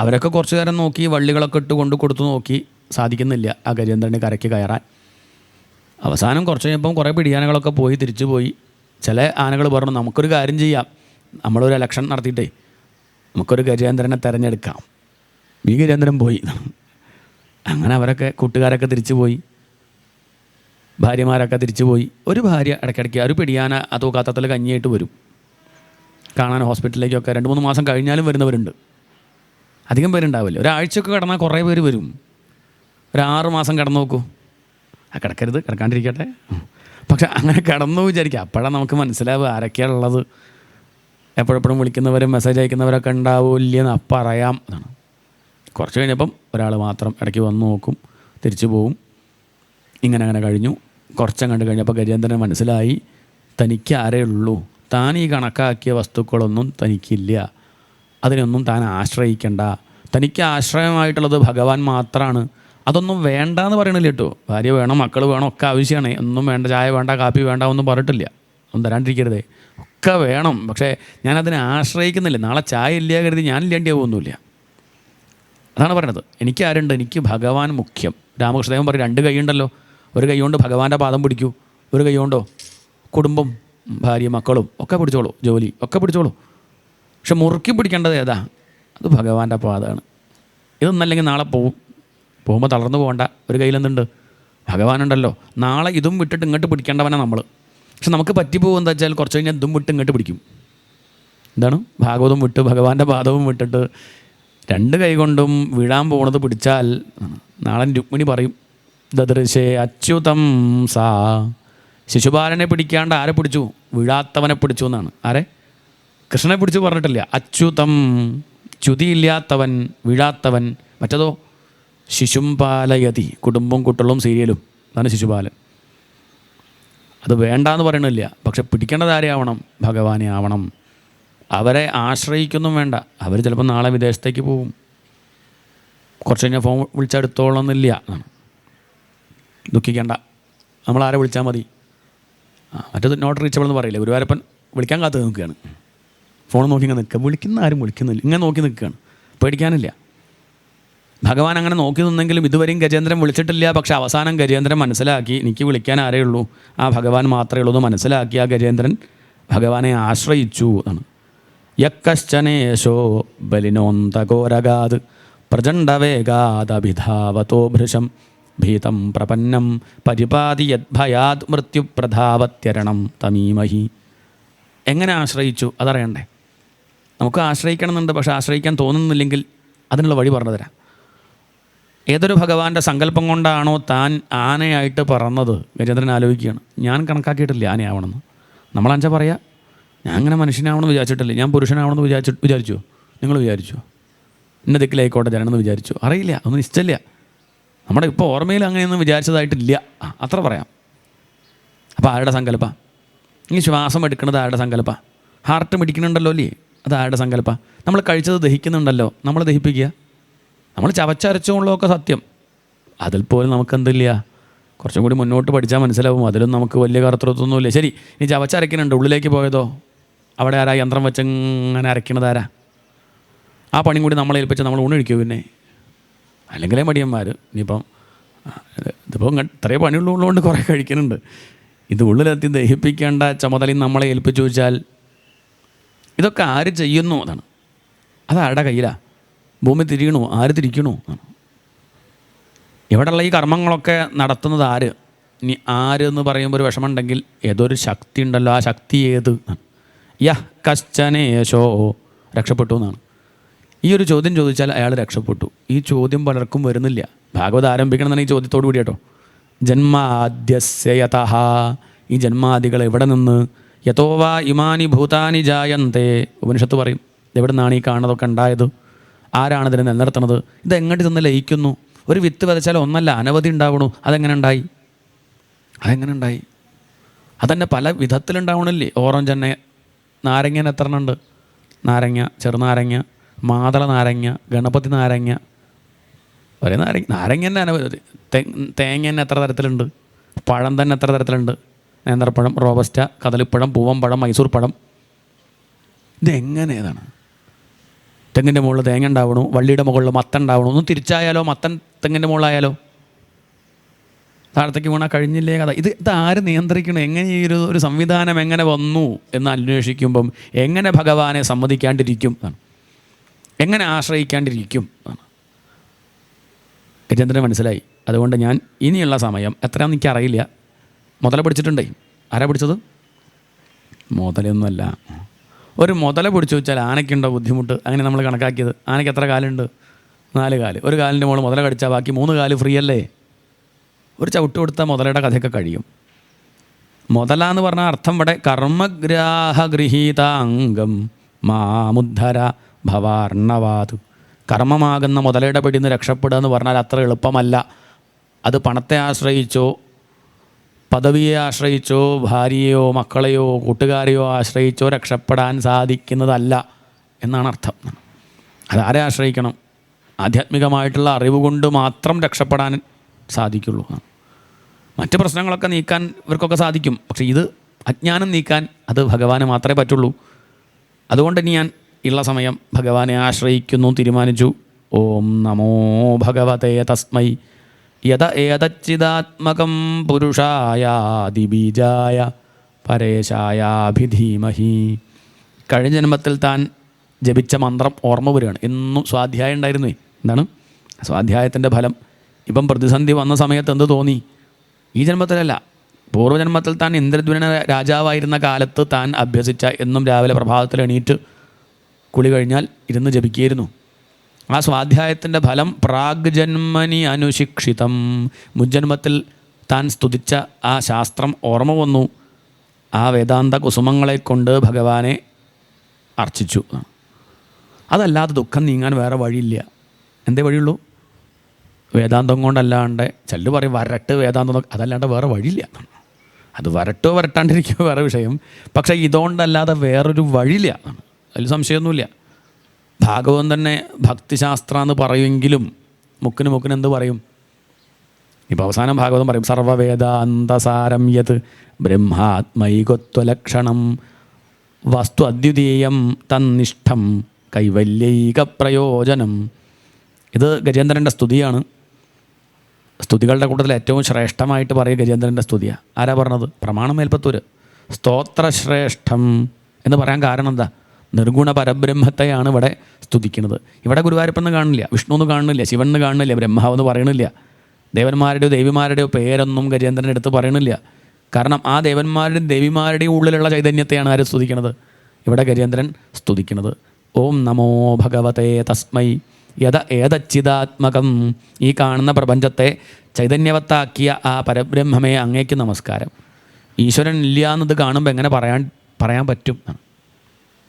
അവരൊക്കെ കുറച്ച് നേരം നോക്കി, വള്ളികളൊക്കെ ഇട്ട് കൊണ്ട് കൊടുത്തു നോക്കി, സാധിക്കുന്നില്ല ആ ഗജേന്ദ്രന് കരയ്ക്ക് കയറാൻ. അവസാനം കുറച്ച് കഴിഞ്ഞപ്പം കുറേ പിടിയാനകളൊക്കെ പോയി തിരിച്ചു പോയി. ചില ആനകൾ പറഞ്ഞു, നമുക്കൊരു കാര്യം ചെയ്യാം, നമ്മളൊരു ഇലക്ഷൻ നടത്തിയിട്ടേ നമുക്കൊരു ഗജേന്ദ്രനെ തിരഞ്ഞെടുക്കാം. ഈ ഗജേന്ദ്രൻ പോയി. അങ്ങനെ അവരൊക്കെ കൂട്ടുകാരൊക്കെ തിരിച്ചു പോയി, ഭാര്യമാരൊക്കെ തിരിച്ചു പോയി. ഒരു ഭാര്യ ഇടയ്ക്കിടയ്ക്ക് ഒരു പിടിയാന ആ തൂക്കാത്തത്തിൽ കഞ്ഞിയായിട്ട് വരും കാണാൻ. ഹോസ്പിറ്റലിലേക്കൊക്കെ 2-3 മാസം കഴിഞ്ഞാലും വരുന്നവരുണ്ട്. അധികം പേരുണ്ടാവില്ല. ഒരാഴ്ചയൊക്കെ കിടന്നാൽ കുറേ പേര് വരും. ഒരു 6 മാസം കിടന്നു നോക്കൂ. കിടക്കരുത്, കിടക്കാണ്ടിരിക്കട്ടെ. പക്ഷെ അങ്ങനെ കിടന്നു വിചാരിക്കുക. അപ്പോഴാണ് നമുക്ക് മനസ്സിലാവുക ആരൊക്കെയാണ് ഉള്ളത്. എപ്പോഴെപ്പോഴും വിളിക്കുന്നവരും മെസ്സേജ് അയക്കുന്നവരൊക്കെ ഉണ്ടാവില്ലെന്ന് അപ്പം അറിയാം. എന്നാണ്. കുറച്ച് കഴിഞ്ഞപ്പം ഒരാൾ മാത്രം ഇടയ്ക്ക് വന്ന് നോക്കും, തിരിച്ചു പോവും. ഇങ്ങനെ കഴിഞ്ഞു. കുറച്ചങ്ങോട്ട് കഴിഞ്ഞപ്പോൾ ഗജേന്ദ്രന് മനസ്സിലായി, തനിക്ക് ആരേ ഉള്ളൂ, താൻ ഈ കണക്കാക്കിയ വസ്തുക്കളൊന്നും തനിക്കില്ല, അതിനൊന്നും താൻ ആശ്രയിക്കേണ്ട, തനിക്ക് ആശ്രയമായിട്ടുള്ളത് ഭഗവാൻ മാത്രമാണ്. അതൊന്നും വേണ്ട എന്ന് പറയണില്ല കേട്ടോ. ഭാര്യ വേണം, മക്കൾ വേണം, ഒക്കെ ആവശ്യമാണ്. ഒന്നും വേണ്ട, ചായ വേണ്ട, കാപ്പി വേണ്ട ഒന്നും പറഞ്ഞിട്ടില്ല. ഒന്നും തരാണ്ടിരിക്കരുതേ, ഒക്കെ വേണം. പക്ഷേ ഞാനതിനെ ആശ്രയിക്കുന്നില്ല. നാളെ ചായ ഇല്ല കരുതി ഞാനില്ലാണ്ടിയാവുമൊന്നുമില്ല. അതാണ് പറയണത്. എനിക്ക് ആരുണ്ട്? എനിക്ക് ഭഗവാൻ മുഖ്യം. രാമകൃഷ്ണദേവൻ പറയും, 2 കൈ ഉണ്ടല്ലോ. ഒരു കൈ കൊണ്ട് ഭഗവാന്റെ പാദം പിടിക്കൂ, ഒരു കൈ കൊണ്ടോ കുടുംബം, ഭാര്യ, മക്കളും ഒക്കെ പിടിച്ചോളൂ, ജോലി ഒക്കെ പിടിച്ചോളൂ. പക്ഷെ മുറുക്കി പിടിക്കേണ്ടത് ഏതാ? അത് ഭഗവാന്റെ പാദമാണ്. ഇതൊന്നല്ലെങ്കിൽ നാളെ പോകുമ്പോൾ തളർന്നു പോകണ്ട. ഒരു കയ്യിലെന്തുണ്ട്? ഭഗവാനുണ്ടല്ലോ. നാളെ ഇതും വിട്ടിട്ട് ഇങ്ങോട്ട് പിടിക്കേണ്ടവനാണ് നമ്മൾ. പക്ഷെ നമുക്ക് പറ്റിപ്പോകും എന്താ വെച്ചാൽ കുറച്ച് കഴിഞ്ഞാൽ ഇതും വിട്ട് ഇങ്ങോട്ട് പിടിക്കും. എന്താണ്? ഭാഗവതം വിട്ട് ഭഗവാന്റെ പാദവും വിട്ടിട്ട് 2 കൈ കൊണ്ടും വീഴാൻ പോകുന്നത് പിടിച്ചാൽ നാളെ രുക്മിണി പറയും, ദദൃശേ അച്യുതം സാ. ശിശുപാലനെ പിടിക്കാണ്ട് ആരെ പിടിച്ചു? വീഴാത്തവനെ പിടിച്ചു എന്നാണ്. ആരെ? കൃഷ്ണനെ പിടിച്ചു പറഞ്ഞിട്ടില്ല. അച്യുതം, ച്യുതിയില്ലാത്തവൻ, വീഴാത്തവൻ. മറ്റതോ ശിശും പാലയതി, കുടുംബവും കുട്ടികളും സീരിയലും. അതാണ് ശിശുപാലൻ. അത് വേണ്ടാന്ന് പറയണില്ല. പക്ഷെ പിടിക്കേണ്ടത് ആരെയാവണം? ഭഗവാനെ ആവണം. അവരെ ആശ്രയിക്കൊന്നും വേണ്ട. അവർ ചിലപ്പോൾ നാളെ വിദേശത്തേക്ക് പോകും. കുറച്ച് കഴിഞ്ഞാൽ ഫോൺ വിളിച്ചെടുത്തോളന്നില്ല. ദുഃഖിക്കേണ്ട, നമ്മളാരെ വിളിച്ചാൽ മതി. മറ്റത് നോട്ട് റീച്ചബിൾ എന്ന് പറയില്ല. ഗുരുവായൂരപ്പൻ വിളിക്കാൻ കാത്ത് നിൽക്കുകയാണ്. ഫോൺ നോക്കി ഇങ്ങനെ നിൽക്കുക. വിളിക്കുന്ന ആരും വിളിക്കുന്നില്ല, ഇങ്ങനെ നോക്കി നിൽക്കുകയാണ്. പേടിക്കാനില്ല. ഭഗവാൻ അങ്ങനെ നോക്കി നിന്നെങ്കിലും ഇതുവരെയും ഗജേന്ദ്രൻ വിളിച്ചിട്ടില്ല. പക്ഷെ അവസാനം ഗജേന്ദ്രൻ മനസ്സിലാക്കി, എനിക്ക് വിളിക്കാൻ ആരേ ഉള്ളൂ, ആ ഭഗവാൻ മാത്രമേ ഉള്ളൂ എന്ന് മനസ്സിലാക്കി ആ ഗജേന്ദ്രൻ ഭഗവാനെ ആശ്രയിച്ചു എന്നാണ്. യക്കശ്ചനേശോ ബലിനോന്തകോരഗാത് പ്രചണ്ഡവേഗാദഭിധാവതോ ഭൃശം ഭീതം പ്രപന്നം പരിപാതി യദ്ഭയാത് മൃത്യുപ്രധാവത്യരണം തമീമഹി. എങ്ങനെ ആശ്രയിച്ചു അതറിയണ്ടേ? നമുക്ക് ആശ്രയിക്കണമെന്നുണ്ട്. പക്ഷെ ആശ്രയിക്കാൻ തോന്നുന്നില്ലെങ്കിൽ അതിനുള്ള വഴി പറഞ്ഞു തരാം. ഏതൊരു ഭഗവാന്റെ സങ്കല്പം കൊണ്ടാണോ താൻ ആനയായിട്ട് പറന്നത്, ഗജേന്ദ്രൻ ആലോചിക്കുകയാണ്. ഞാൻ കണക്കാക്കിയിട്ടില്ല ആനയാവണമെന്ന്. നമ്മളാച്ചാൽ പറയാം, ഞാൻ അങ്ങനെ മനുഷ്യനാവണമെന്ന് വിചാരിച്ചിട്ടില്ല, ഞാൻ പുരുഷനാവണമെന്ന് വിചാരിച്ചോ? നിങ്ങൾ വിചാരിച്ചോ? ഇന്ന ദിക്കിലായിക്കോട്ടെ ജനമെന്ന് വിചാരിച്ചു? അറിയില്ല, ഒന്നും നിശ്ചയില്ല. നമ്മുടെ ഇപ്പോൾ ഓർമ്മയിൽ അങ്ങനെയൊന്നും വിചാരിച്ചതായിട്ടില്ല, അത്ര പറയാം. അപ്പോൾ ആരുടെ സങ്കല്പ? ഈ ശ്വാസം എടുക്കുന്നത് ആരുടെ സങ്കല്പ? ഹാർട്ട് മിടിക്കുന്നുണ്ടല്ലോ അല്ലേ, അത് ആരുടെ സങ്കല്പ? നമ്മൾ കഴിച്ചത് ദഹിക്കുന്നുണ്ടല്ലോ, നമ്മൾ ദഹിപ്പിക്കുക. നമ്മൾ ചവച്ചരച്ചുകൊള്ളൊക്കെ സത്യം. അതിൽ പോലും നമുക്കെന്തില്ല, കുറച്ചും കൂടി മുന്നോട്ട് പഠിച്ചാൽ മനസ്സിലാവും. അതിലും നമുക്ക് വലിയ കർത്തൃത്വമൊന്നുമില്ല. ശരി, ഇനി ചവച്ചരയ്ക്കുന്നുണ്ട്, ഉള്ളിലേക്ക് പോയതോ? അവിടെ ആരാ യന്ത്രം വെച്ച് ഇങ്ങനെ അരയ്ക്കണത് ആരാ? ആ പണിയും കൂടി നമ്മളെ ഏൽപ്പിച്ച് നമ്മൾ ഊണിഴിക്കും. പിന്നെ അല്ലെങ്കിലേ മടിയന്മാർ. ഇതിപ്പോൾ ഇത്രയും പണിയുള്ളതുകൊണ്ട് കുറേ കഴിക്കുന്നുണ്ട്. ഇത് ഉള്ളിലെത്തി ദഹിപ്പിക്കേണ്ട ചുമതലയും നമ്മളെ ഏൽപ്പിച്ചു വെച്ചാൽ ഇതൊക്കെ ആര് ചെയ്യുന്നു? അതാണ്. അതാരുടെ കയ്യിലാണ്? ഭൂമി തിരിയണോ? ആര് തിരിക്കണോ? ഇവിടെയുള്ള ഈ കർമ്മങ്ങളൊക്കെ നടത്തുന്നത് ആര്? ഇനി ആര് എന്ന് പറയുമ്പോൾ ഒരു വിഷമമുണ്ടെങ്കിൽ ഏതൊരു ശക്തി ഉണ്ടല്ലോ, ആ ശക്തി ഏത്? യഹ് കശ്ചനേശോ, രക്ഷപ്പെട്ടു എന്നാണ്. ഈ ഒരു ചോദ്യം ചോദിച്ചാൽ അയാൾ രക്ഷപ്പെട്ടു. ഈ ചോദ്യം പലർക്കും വരുന്നില്ല. ഭാഗവതം ആരംഭിക്കണമെന്നാണ് ഈ ചോദ്യത്തോടു കൂടി കേട്ടോ. ജന്മാദ്യസ്യ യതഃ, ഈ ജന്മാദികൾ എവിടെ നിന്ന്? യതോവാ ഇമാനി ഭൂതാനി ജായന്തേ, ഉപനിഷത്ത് പറയും. എവിടെ നിന്നാണ് ഈ കാണുന്നതൊക്കെ ഉണ്ടായത്? ആരാണിതിനെ നിലനിർത്തുന്നത്? ഇതെങ്ങോട്ട് ചെന്ന് ലയിക്കുന്നു? ഒരു വിത്ത് വിതച്ചാൽ ഒന്നല്ല അനവധി ഉണ്ടാവണു. അതെങ്ങനെ ഉണ്ടായി? അതന്നെ പല വിധത്തിലുണ്ടാവണില്ലേ? ഓറഞ്ച് തന്നെ, നാരങ്ങ എത്ര ഉണ്ട്? നാരങ്ങ, ചെറുനാരങ്ങ, മാതള നാരങ്ങ, ഗണപതി നാരങ്ങ, ഒരേ നാരങ്ങ തന്നെ അനവധി. തേങ്ങ തന്നെ എത്ര തരത്തിലുണ്ട്? പഴം തന്നെ എത്ര തരത്തിലുണ്ട്? നേന്ത്രപ്പഴം, റോബസ്റ്റ, കദളിപ്പഴം, പൂവമ്പഴം, മൈസൂർ പഴം. ഇതെങ്ങനെയാണ്? തെങ്ങിൻ്റെ മുകളിൽ തേങ്ങ ഉണ്ടാവണു, വള്ളിയുടെ മുകളിൽ മത്തൻ ഉണ്ടാവണു. ഒന്നും തിരിച്ചായാലോ, മത്തൻ തെങ്ങിൻ്റെ മുകളിലായാലോ താഴത്തേക്ക് വീണാൽ കഴിഞ്ഞില്ലേ കഥ. ഇത് ആര് നിയന്ത്രിക്കണം? എങ്ങനെ ഈ ഒരു സംവിധാനം എങ്ങനെ വന്നു എന്ന് അന്വേഷിക്കുമ്പം എങ്ങനെ ഭഗവാനെ സമ്മതിക്കാണ്ടിരിക്കും, എങ്ങനെ ആശ്രയിക്കാണ്ടിരിക്കും. ഗജേന്ദ്രന് മനസ്സിലായി. അതുകൊണ്ട് ഞാൻ ഇനിയുള്ള സമയം എത്രയാണെന്ന് എനിക്കറിയില്ല. മുതല പിടിച്ചിട്ടുണ്ടേ. ആരാ പിടിച്ചത്? മുതലൊന്നുമല്ല. ഒരു മുതല പിടിച്ചു വെച്ചാൽ ആനയ്ക്കുണ്ടോ ബുദ്ധിമുട്ട്? അങ്ങനെ നമ്മൾ കണക്കാക്കിയത്. ആനയ്ക്ക് എത്ര കാലുണ്ട്? 4 കാല്. ഒരു കാലിൻ്റെ മുകളിൽ മുതല കടിച്ചാൽ ബാക്കി 3 കാല് ഫ്രീ അല്ലേ? ഒരു ചവിട്ട് കൊടുത്താൽ മുതലയുടെ കഥയൊക്കെ കഴിയും. മുതല എന്ന് പറഞ്ഞ അർത്ഥം ഇവിടെ കർമ്മഗ്രാഹഗൃഹീതാംഗം മാമുദ്ധര ഭവാർണവാതു. കർമ്മമാകുന്ന മുതലയുടെ പിടിയിൽ നിന്ന് രക്ഷപ്പെടുക എന്ന് പറഞ്ഞാൽ അത്ര എളുപ്പമല്ല. അത് പണത്തെ ആശ്രയിച്ചോ, പദവിയെ ആശ്രയിച്ചോ, ഭാര്യയോ മക്കളെയോ കൂട്ടുകാരെയോ ആശ്രയിച്ചോ രക്ഷപ്പെടാൻ സാധിക്കുന്നതല്ല എന്നാണ് അർത്ഥം. അതാരെ ആശ്രയിക്കണം? ആധ്യാത്മികമായിട്ടുള്ള അറിവ് കൊണ്ട് മാത്രം രക്ഷപ്പെടാൻ സാധിക്കുള്ളൂ. മറ്റ് പ്രശ്നങ്ങളൊക്കെ നീക്കാൻ ഇവർക്കൊക്കെ സാധിക്കും. പക്ഷേ ഇത് അജ്ഞാനം നീക്കാൻ അത് ഭഗവാന് മാത്രമേ പറ്റുള്ളൂ. അതുകൊണ്ട് ഇനി ഞാൻ ഉള്ള സമയം ഭഗവാനെ ആശ്രയിക്കുന്നു തീരുമാനിച്ചു. ഓം നമോ ഭഗവതേ തസ്മൈ യത ഏതച്ചിദാത്മകം പുരുഷായാദിബീജായ പരേശായാഭിധീമഹി. കഴിഞ്ഞ ജന്മത്തിൽ താൻ ജപിച്ച മന്ത്രം ഓർമ്മ വരികയാണ്. എന്നും സ്വാധ്യായം ഉണ്ടായിരുന്നു. എന്താണ് സ്വാധ്യായത്തിൻ്റെ ഫലം? ഇപ്പം പ്രതിസന്ധി വന്ന സമയത്ത് എന്ത് തോന്നി? ഈ ജന്മത്തിലല്ല, പൂർവ്വജന്മത്തിൽ താൻ ഇന്ദ്രദ്യുമ്ന രാജാവായിരുന്ന കാലത്ത് താൻ അഭ്യസിച്ച എന്നും രാവിലെ പ്രഭാതത്തിൽ എണീറ്റ് കുളി കഴിഞ്ഞാൽ ഇരുന്ന് ജപിക്കുകയായിരുന്നു. ആ സ്വാധ്യായത്തിൻ്റെ ഫലം പ്രാഗ്ജന്മനി അനുശിക്ഷിതം. മുജ്ജന്മത്തിൽ താൻ സ്തുതിച്ച ആ ശാസ്ത്രം ഓർമ്മ വന്നു. ആ വേദാന്ത കുസുമങ്ങളെ കൊണ്ട് ഭഗവാനെ അർച്ചിച്ചു. അതല്ലാതെ ദുഃഖം നീങ്ങാൻ വേറെ വഴിയില്ല. എന്തേ വഴിയുള്ളൂ? വേദാന്തം കൊണ്ടല്ലാണ്ട്. ചിലർ പറയും വരട്ട് വേദാന്തം, അതല്ലാണ്ട് വേറെ വഴിയില്ല. അത് വരട്ടോ വരട്ടാണ്ടിരിക്കുക വേറെ വിഷയം. പക്ഷേ ഇതുകൊണ്ടല്ലാതെ വേറൊരു വഴിയില്ല, അതിൽ സംശയമൊന്നുമില്ല. ഭാഗവതം തന്നെ ഭക്തിശാസ്ത്രം എന്ന് പറയുമെങ്കിലും മുക്കിന് എന്ത് പറയും? ഇപ്പോൾ അവസാനം ഭാഗവതം പറയും സർവവേദാന്തസാരം യത് ബ്രഹ്മാത്മൈകത്വലക്ഷണം വസ്തു അദ്വിതീയം തന്നിഷ്ഠം കൈവല്യൈക പ്രയോജനം. ഇത് ഗജേന്ദ്രൻ്റെ സ്തുതിയാണ്. സ്തുതികളുടെ കൂട്ടത്തിൽ ഏറ്റവും ശ്രേഷ്ഠമായിട്ട് പറയുക ഗജേന്ദ്രൻ്റെ സ്തുതിയാണ്. ആരാ പറഞ്ഞത്? പ്രമാണം മേൽപ്പത്തൂർ. സ്തോത്രശ്രേഷ്ഠം എന്ന് പറയാൻ കാരണം എന്താ? നിർഗുണ പരബ്രഹ്മത്തെയാണ് ഇവിടെ സ്തുതിക്കുന്നത്. ഇവിടെ ഗുരുവായൂരപ്പനെന്ന് കാണുന്നില്ല, വിഷ്ണു എന്ന് കാണുന്നില്ല, ശിവനെന്ന് കാണുന്നില്ല, ബ്രഹ്മാവെന്ന് പറയണില്ല. ദേവന്മാരുടെയോ ദേവിമാരുടെയോ പേരൊന്നും ഗജേന്ദ്രൻ്റെ അടുത്ത് പറയണില്ല. കാരണം ആ ദേവന്മാരുടെയും ദേവിമാരുടെയും ഉള്ളിലുള്ള ചൈതന്യത്തെയാണ് ആര് സ്തുതിക്കുന്നത്? ഇവിടെ ഗജേന്ദ്രൻ സ്തുതിക്കുന്നത്. ഓം നമോ ഭഗവതേ തസ്മൈ യത ഏതച്ചിദാത്മകം. ഈ കാണുന്ന പ്രപഞ്ചത്തെ ചൈതന്യവത്താക്കിയ ആ പരബ്രഹ്മമേ അങ്ങേക്ക് നമസ്കാരം. ഈശ്വരൻ ഇല്ല എന്നത് കാണുമ്പോൾ എങ്ങനെ പറയാൻ പറ്റും?